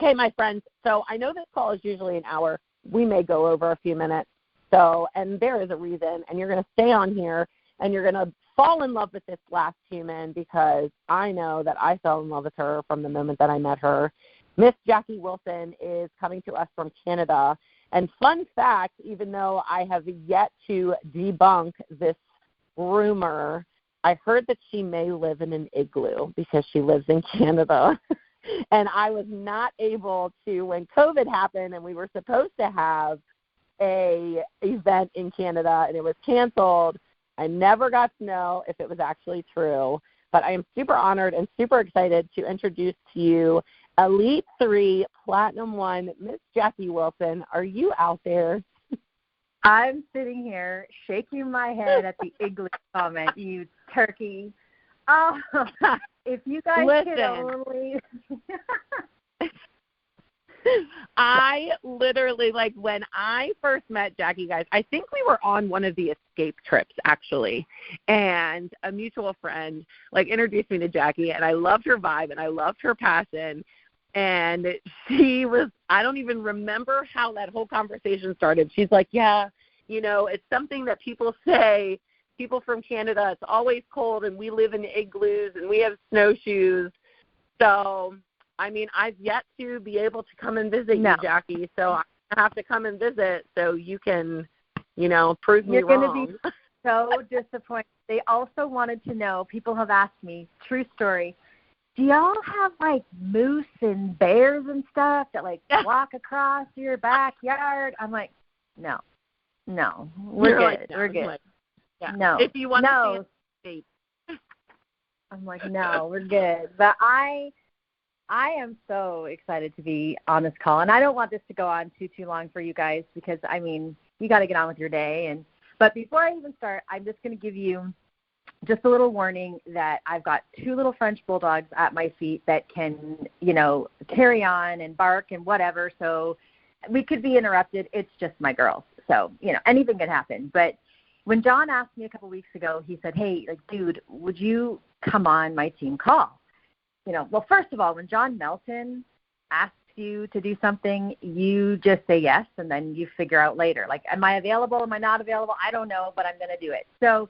Okay, my friends, so I know this call is usually an hour. We may go over a few minutes. So, and there is a reason, and you're going to stay on here, and you're going to fall in love with this last human because I know that I fell in love with her from the moment that I met her. Miss Jackie Wilson is coming to us from Canada. And fun fact, even though I have yet to debunk this rumor, I heard that she may live in an igloo because she lives in Canada. And I was not able to, when COVID happened and we were supposed to have a event in Canada and it was canceled, I never got to know if it was actually true. But I am super honored and super excited to introduce to you Elite 3, Platinum 1, Miss Jackie Wilson. Are you out there? I'm sitting here shaking my head at the igloo comment, you turkey. Oh, if you guys could only. I literally, like, when I first met Jackie, guys, I think we were on one of the escape trips, actually, and a mutual friend, like, introduced me to Jackie, and I loved her vibe, and I loved her passion, and she was, I don't even remember how that whole conversation started. She's like, yeah, you know, it's something that people say, people from Canada, it's always cold, and we live in igloos, and we have snowshoes. So, I mean, I've yet to be able to come and visit you, Jackie, so I have to come and visit so you can, you know, prove me wrong. You're going to be so disappointed. They also wanted to know, people have asked me, true story, do y'all have, like, moose and bears and stuff that, like, walk across your backyard? I'm like, no, we're good. Like, no. We're good. Like, yeah. No. If you want to see it. I'm like, no, we're good. But I am so excited to be on this call, and I don't want this to go on too long for you guys because, I mean, you got to get on with your day. But before I even start, I'm just going to give you just a little warning that I've got 2 little French bulldogs at my feet that can, you know, carry on and bark and whatever. So we could be interrupted. It's just my girls. So, you know, anything can happen. But when John asked me a couple weeks ago, he said, hey, like, dude, would you come on my team call? You know, well, first of all, when John Melton asks you to do something, you just say yes, and then you figure out later. Like, am I available? Am I not available? I don't know, but I'm going to do it. So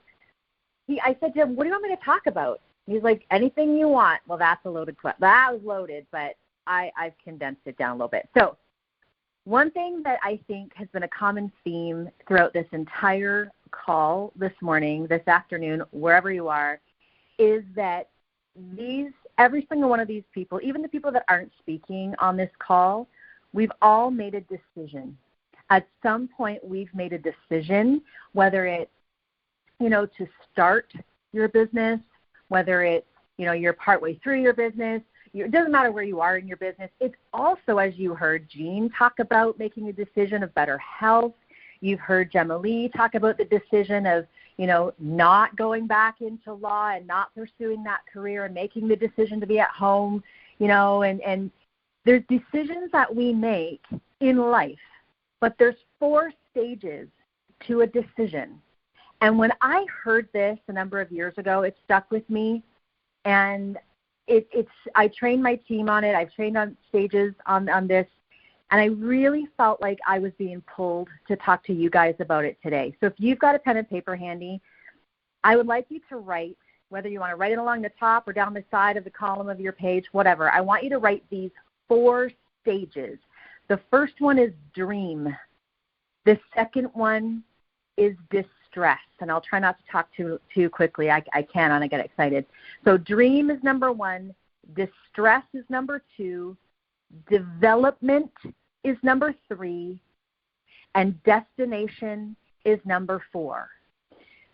I said to him, what do you want me to talk about? He's like, anything you want. Well, that's a loaded question. That was loaded, but I've condensed it down a little bit. So one thing that I think has been a common theme throughout this entire call this morning, this afternoon, wherever you are, is that every single one of these people, even the people that aren't speaking on this call, we've all made a decision. At some point, we've made a decision, whether it's, you know, to start your business, whether it's, you know, you're partway through your business. It doesn't matter where you are in your business. It's also, as you heard Jean talk about, making a decision of better health. You've heard Gemma Lee talk about the decision of, you know, not going back into law and not pursuing that career and making the decision to be at home, you know, and there's decisions that we make in life, but there's 4 stages to a decision. And when I heard this a number of years ago, it stuck with me, and I trained my team on it. I've trained on stages on this, and I really felt like I was being pulled to talk to you guys about it today. So if you've got a pen and paper handy, I would like you to write, whether you want to write it along the top or down the side of the column of your page, whatever. I want you to write these 4 stages. The first one is dream. The second one is distress, and I'll try not to talk too quickly. I can, and I get excited. So dream is number 1. Distress is number 2. Development is number 3. And destination is number 4.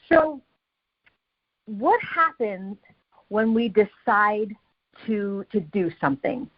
So what happens when we decide to do something?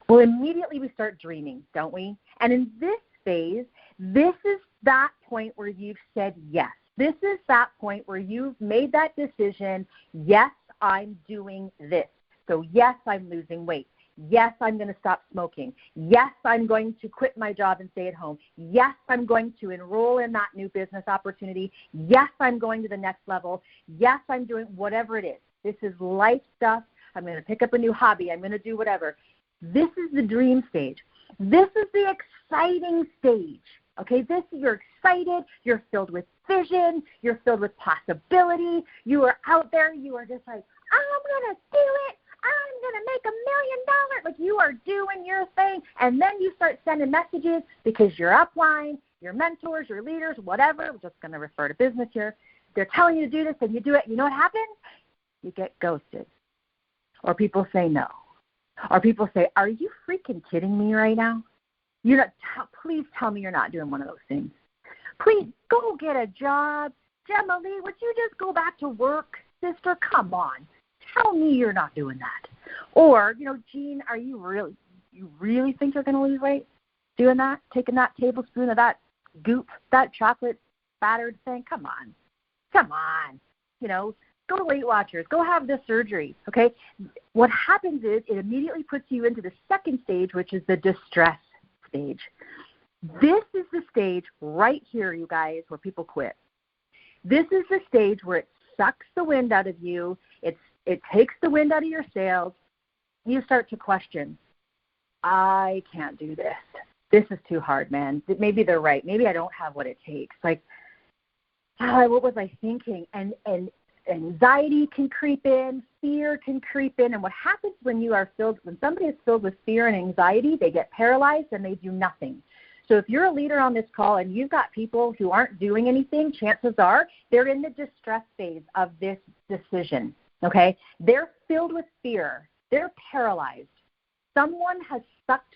Well, immediately we start dreaming, don't we? And in this phase, this is that point where you've said yes. This is that point where you've made that decision, yes, I'm doing this. So yes, I'm losing weight. Yes, I'm going to stop smoking. Yes, I'm going to quit my job and stay at home. Yes, I'm going to enroll in that new business opportunity. Yes, I'm going to the next level. Yes, I'm doing whatever it is. This is life stuff. I'm going to pick up a new hobby. I'm going to do whatever. This is the dream stage. This is the exciting stage. Okay, you're excited, you're filled with vision, you're filled with possibility, you are out there, you are just like, I'm going to do it, I'm going to make $1 million, like you are doing your thing, and then you start sending messages because your upline, your mentors, your leaders, whatever, I'm just going to refer to business here, they're telling you to do this and you do it, you know what happens? You get ghosted, or people say no, or people say, are you freaking kidding me right now? Please tell me you're not doing one of those things. Please go get a job. Gemma Lee, would you just go back to work, sister? Come on. Tell me you're not doing that. Or, Jean, you really think you're going to lose weight doing that? Taking that tablespoon of that goop, that chocolate battered thing? Come on. Go to Weight Watchers. Go have this surgery, okay? What happens is it immediately puts you into the second stage, which is the distress stage. This is the stage right here, you guys, where people quit. This is the stage where it sucks the wind out of you. It takes the wind out of your sails. You start to question, I can't do this. This is too hard, man. Maybe they're right. Maybe I don't have what it takes. Like, what was I thinking? And anxiety can creep in, fear can creep in, and what happens when somebody is filled with fear and anxiety, they get paralyzed and they do nothing. So if you're a leader on this call and you've got people who aren't doing anything, chances are they're in the distress phase of this decision, okay? They're filled with fear. They're paralyzed. Someone has sucked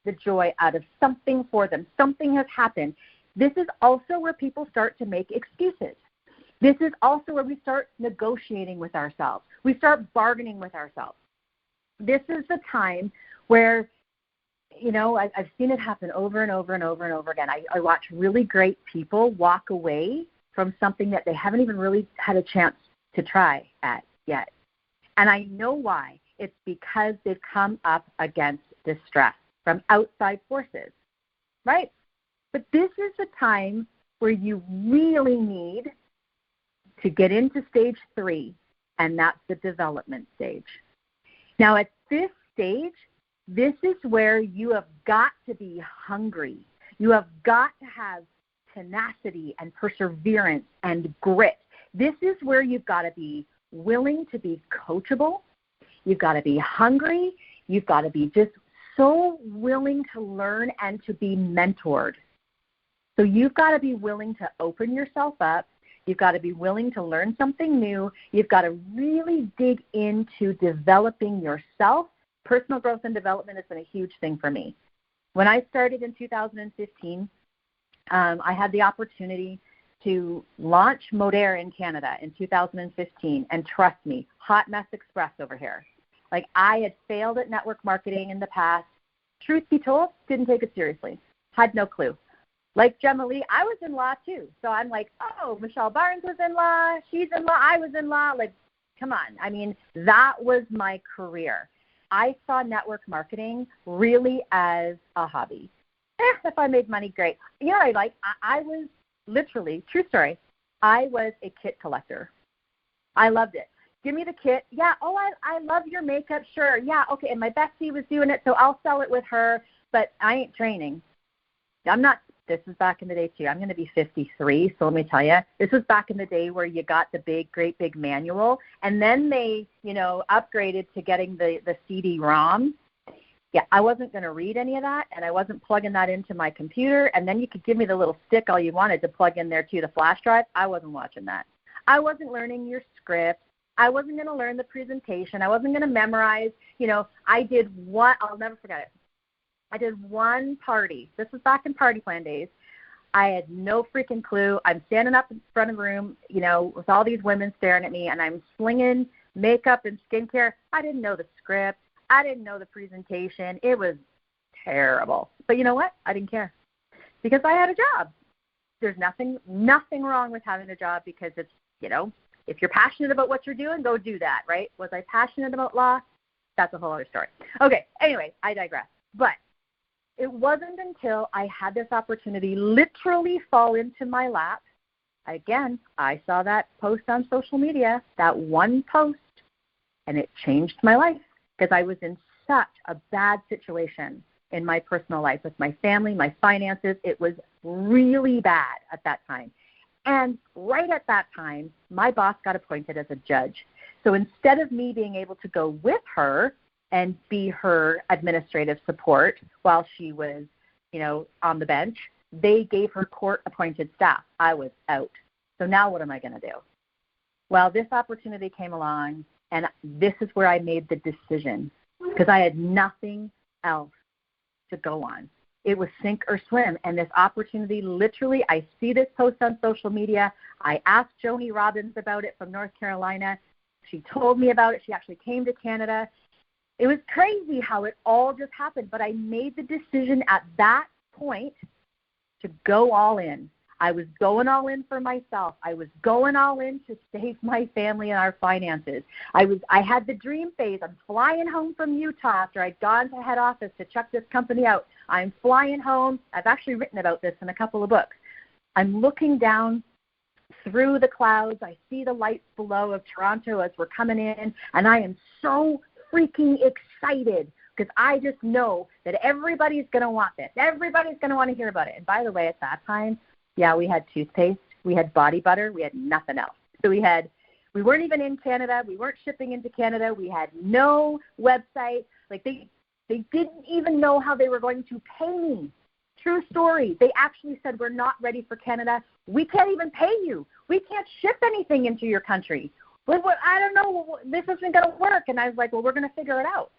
the joy out of something for them. Something has happened. This is also where people start to make excuses. This is also where we start negotiating with ourselves. We start bargaining with ourselves. This is the time where, I've seen it happen over and over and over and over again. I watch really great people walk away from something that they haven't even really had a chance to try at yet. And I know why. It's because they've come up against distress from outside forces, right? But this is the time where you really need to get into stage 3, and that's the development stage. Now, at this stage, this is where you have got to be hungry. You have got to have tenacity and perseverance and grit. This is where you've got to be willing to be coachable. You've got to be hungry. You've got to be just so willing to learn and to be mentored. So you've got to be willing to open yourself up. You've got to be willing to learn something new. You've got to really dig into developing yourself. Personal growth and development has been a huge thing for me. When I started in 2015, I had the opportunity to launch Modere in Canada in 2015. And trust me, hot mess express over here. Like, I had failed at network marketing in the past. Truth be told, didn't take it seriously. Had no clue. Like Gemma Lee, I was in law too. So I'm like, oh, Michelle Barnes was in law, she's in law, I was in law. Like, come on. I mean, that was my career. I saw network marketing really as a hobby. If I made money, great. I was literally, true story, I was a kit collector. I loved it. Give me the kit. Yeah, oh, I love your makeup. Sure. Yeah, okay. And my bestie was doing it, so I'll sell it with her, but I ain't training. This is back in the day too. I'm going to be 53, so let me tell you, this was back in the day where you got the great big manual, and then they, upgraded to getting the CD-ROM. Yeah, I wasn't going to read any of that, and I wasn't plugging that into my computer, and then you could give me the little stick all you wanted to plug in there too, the flash drive. I wasn't watching that. I wasn't learning your script. I wasn't going to learn the presentation. I wasn't going to memorize. I did one, I'll never forget it. I did one party. This was back in party plan days. I had no freaking clue. I'm standing up in front of the room, with all these women staring at me, and I'm slinging makeup and skincare. I didn't know the script. I didn't know the presentation. It was terrible. But you know what? I didn't care because I had a job. There's nothing wrong with having a job because it's, if you're passionate about what you're doing, go do that, right? Was I passionate about law? That's a whole other story. Okay, anyway, I digress. But it wasn't until I had this opportunity literally fall into my lap. Again, I saw that post on social media, that one post, and it changed my life because I was in such a bad situation. in my personal life with my family, my finances. It was really bad at that time. And right at that time, my boss got appointed as a judge. So instead of me being able to go with her and be her administrative support while she was, on the bench, they gave her court-appointed staff. I was out. So now what am I going to do? Well, this opportunity came along, and this is where I made the decision because I had nothing else to go on. It was sink or swim, and this opportunity, literally, I see this post on social media. I asked Joni Robbins about it from North Carolina. She told me about it. She actually came to Canada. It was crazy how it all just happened, but I made the decision at that point to go all in. I was going all in for myself. I was going all in to save my family and our finances. I had the dream phase. I'm flying home from Utah after I'd gone to head office to check this company out. I'm flying home. I've actually written about this in a couple of books. I'm looking down through the clouds. I see the lights below of Toronto as we're coming in, and I am so freaking excited because I just know that everybody's going to want this. Everybody's going to want to hear about it. And by the way, at that time, yeah, we had toothpaste, we had body butter, we had nothing else. So we weren't even in Canada, we weren't shipping into Canada, we had no website. Like they didn't even know how they were going to pay me. True story. They actually said, we're not ready for Canada. We can't even pay you. We can't ship anything into your country. I don't know. This isn't going to work. And I was like, well, we're going to figure it out.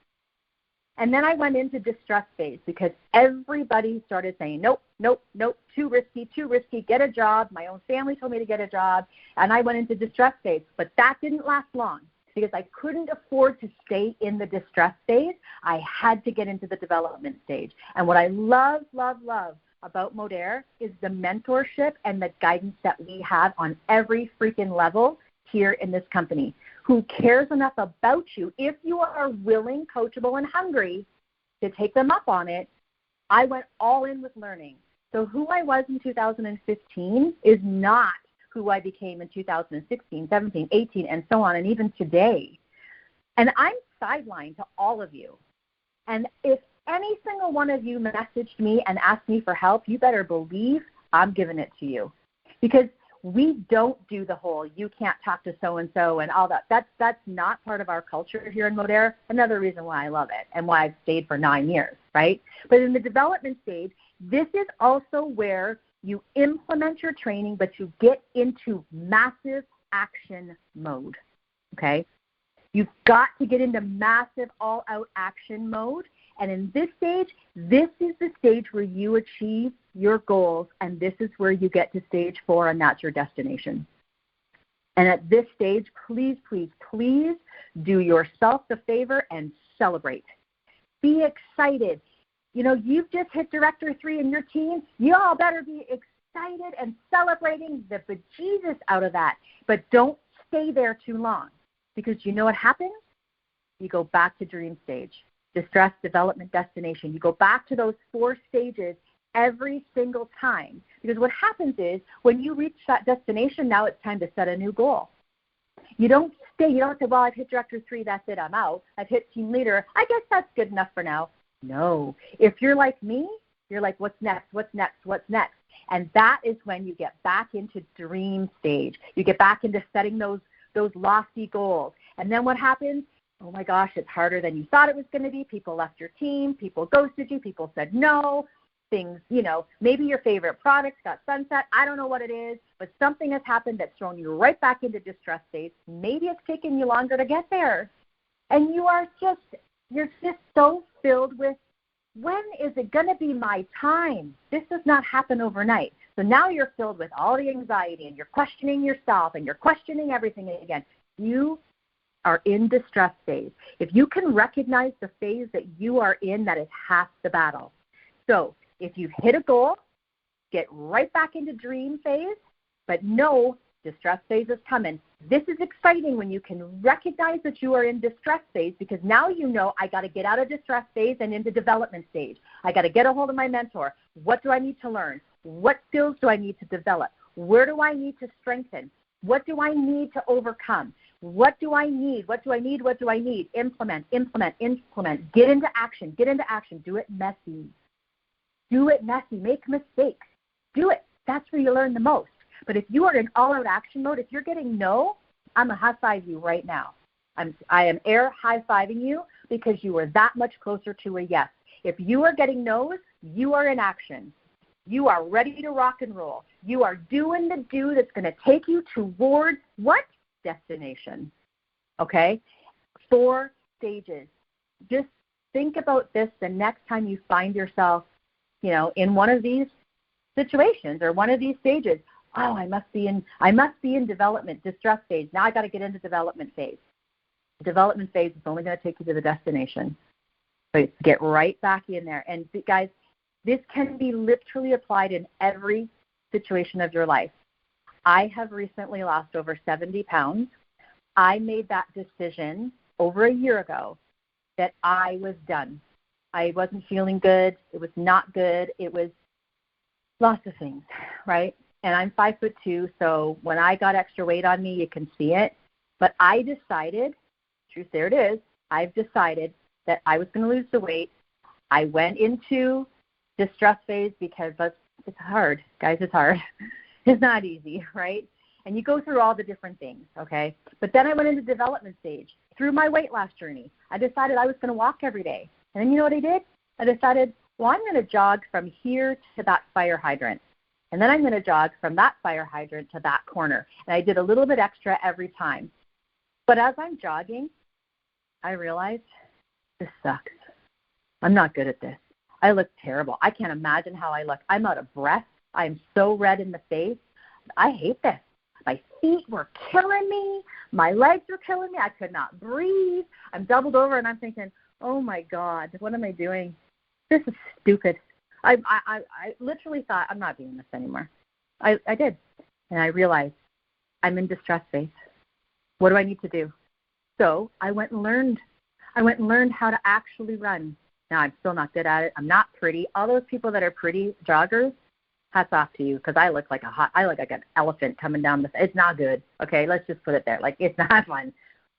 And then I went into distress phase because everybody started saying, nope, too risky, get a job. My own family told me to get a job, and I went into distress phase. But that didn't last long because I couldn't afford to stay in the distress phase. I had to get into the development stage. And what I love about Modere is the mentorship and the guidance that we have on every freaking level here in this company. Who cares enough about you, if you are willing, coachable, and hungry to take them up on it. I went all in with learning. So who I was in 2015 is not who I became in 2016, 17, 18, and so on, and even today. And I'm sidelined to all of you. And if any single one of you messaged me and asked me for help, you better believe I'm giving it to you. Because we don't do the whole, you can't talk to so-and-so and all that. That's not part of our culture here in Modere. Another reason why I love it and why I've stayed for 9 years, right? But in the development stage, this is also where you implement your training, but you get into massive action mode, okay? You've got to get into massive all-out action mode. And in this stage, this is the stage where you achieve your goals, and this is where you get to stage 4, and that's your destination. And at this stage, please, please, please do yourself the favor and celebrate. Be excited. You've just hit Director 3 in your team. You all better be excited and celebrating the bejesus out of that. But don't stay there too long, because you know what happens? You go back to dream stage. Distress, development, destination. You go back to those 4 stages every single time. Because what happens is when you reach that destination, now it's time to set a new goal. You don't stay. You don't say, well, I've hit Director 3, that's it, I'm out. I've hit Team Leader. I guess that's good enough for now. No. If you're like me, you're like, what's next? What's next? What's next? And that is when you get back into dream stage. You get back into setting those lofty goals. And then what happens? Oh my gosh, it's harder than you thought it was going to be. People left your team. People ghosted you. People said no. Things, maybe your favorite products got sunset. I don't know what it is, but something has happened that's thrown you right back into distress state. Maybe it's taken you longer to get there. And you're just so filled with, when is it going to be my time? This does not happen overnight. So now you're filled with all the anxiety, and you're questioning yourself, and you're questioning everything again. You are in distress phase. If you can recognize the phase that you are in, that is half the battle. So if you've hit a goal, get right back into dream phase, but know distress phase is coming. This is exciting when you can recognize that you are in distress phase, because now you know, I got to get out of distress phase and into development stage. I got to get a hold of my mentor. What do I need to learn? What skills do I need to develop? Where do I need to strengthen? What do I need to overcome? What do I need? What do I need? What do I need? Implement, implement, implement. Get into action. Get into action. Do it messy. Do it messy. Make mistakes. Do it. That's where you learn the most. But if you are in all-out action mode, if you're getting no, I'm going to high-five you right now. I am air high-fiving you because you are that much closer to a yes. If you are getting no's, you are in action. You are ready to rock and roll. You are doing the do that's going to take you towards what? Destination. Okay? 4 stages. Just think about this the next time you find yourself, in one of these situations or one of these stages. Oh, I must be in development, distress phase. Now I got to get into development phase. The development phase is only going to take you to the destination. So get right back in there. And guys, this can be literally applied in every situation of your life. I have recently lost over 70 pounds. I made that decision over a year ago that I was done. I wasn't feeling good. It was not good. It was lots of things, right? And I'm 5'2", so when I got extra weight on me, you can see it. But I decided, truth, there it is, I've decided that I was going to lose the weight. I went into distress phase because it's hard. Guys, it's hard. It's not easy, right? And you go through all the different things, okay? But then I went into development stage. Through my weight loss journey, I decided I was going to walk every day. And then you know what I did? I decided, well, I'm going to jog from here to that fire hydrant. And then I'm going to jog from that fire hydrant to that corner. And I did a little bit extra every time. But as I'm jogging, I realized this sucks. I'm not good at this. I look terrible. I can't imagine how I look. I'm out of breath. I'm so red in the face. I hate this. My feet were killing me. My legs were killing me. I could not breathe. I'm doubled over, and I'm thinking, oh, my God, what am I doing? This is stupid. I literally thought, I'm not doing this anymore. I did. And I realized I'm in distress phase. What do I need to do? So I went and learned. I went and learned how to actually run. Now, I'm still not good at it. I'm not pretty. All those people that are pretty joggers, hats off to you, because I look like an elephant coming down it's not good. Okay, let's just put it there. Like, it's not fun.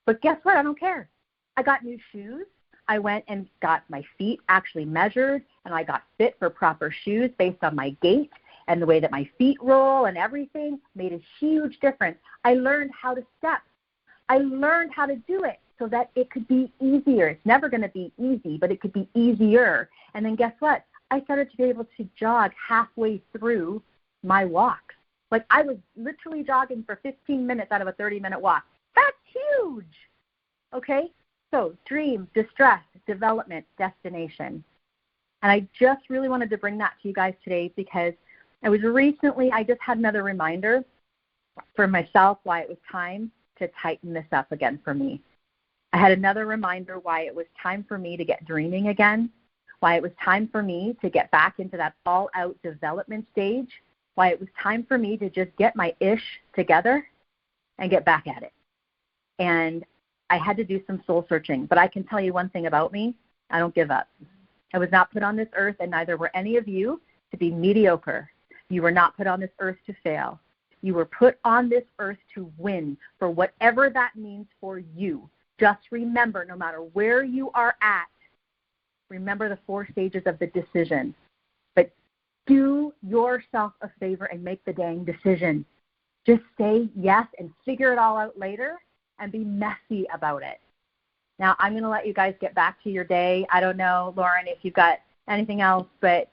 But guess what? I don't care. I got new shoes. I went and got my feet actually measured, and I got fit for proper shoes based on my gait and the way that my feet roll and everything made a huge difference. I learned how to step. I learned how to do it so that it could be easier. It's never going to be easy, but it could be easier. And then guess what? I started to be able to jog halfway through my walks. Like, I was literally jogging for 15 minutes out of a 30-minute walk. That's huge. Okay? So dream, distress, development, destination. And I just really wanted to bring that to you guys today because I just had another reminder for myself why it was time to tighten this up again for me. I had another reminder why it was time for me to get dreaming again, why it was time for me to get back into that all-out development stage, why it was time for me to just get my ish together and get back at it. And I had to do some soul searching, but I can tell you one thing about me, I don't give up. I was not put on this earth, and neither were any of you, to be mediocre. You were not put on this earth to fail. You were put on this earth to win for whatever that means for you. Just remember, no matter where you are at, remember the 4 stages of the decision. But do yourself a favor and make the dang decision. Just say yes and figure it all out later and be messy about it. Now, I'm going to let you guys get back to your day. I don't know, Lauren, if you've got anything else, but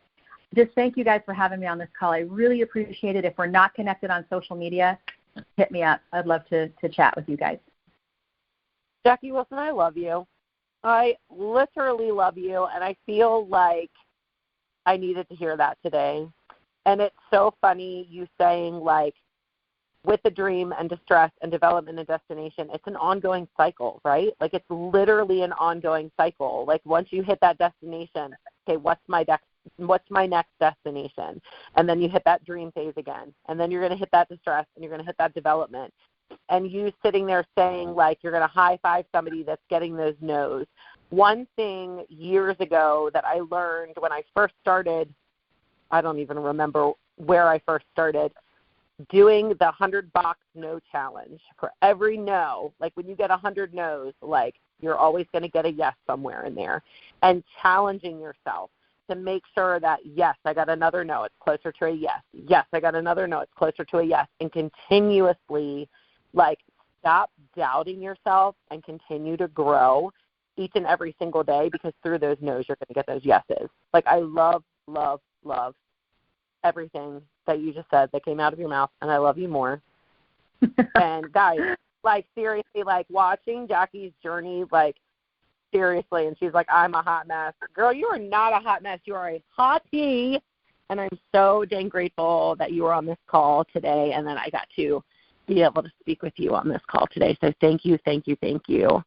just thank you guys for having me on this call. I really appreciate it. If we're not connected on social media, hit me up. I'd love to chat with you guys. Jackie Wilson, I love you. I literally love you, and I feel like I needed to hear that today. And it's so funny you saying, like, with the dream and distress and development and destination, it's an ongoing cycle, right? Like, it's literally an ongoing cycle. Like, once you hit that destination, okay, what's my next destination? And then you hit that dream phase again. And then you're going to hit that distress, and you're going to hit that development. And you sitting there saying, like, you're going to high-five somebody that's getting those no's. One thing years ago that I learned when I first started, I don't even remember where I first started, doing the 100-box no challenge. For every no, like when you get 100 no's, like you're always going to get a yes somewhere in there, and challenging yourself to make sure that, yes, I got another no, it's closer to a yes. Yes, I got another no, it's closer to a yes. And continuously, like, stop doubting yourself and continue to grow each and every single day, because through those no's, you're going to get those yeses. Like, I love, love, love everything that you just said that came out of your mouth, and I love you more. And, guys, like, seriously, like, watching Jackie's journey, like, seriously, and she's like, I'm a hot mess. Girl, you are not a hot mess. You are a hottie, and I'm so dang grateful that you were on this call today and that I got to be able to speak with you on this call today. So thank you, thank you, thank you.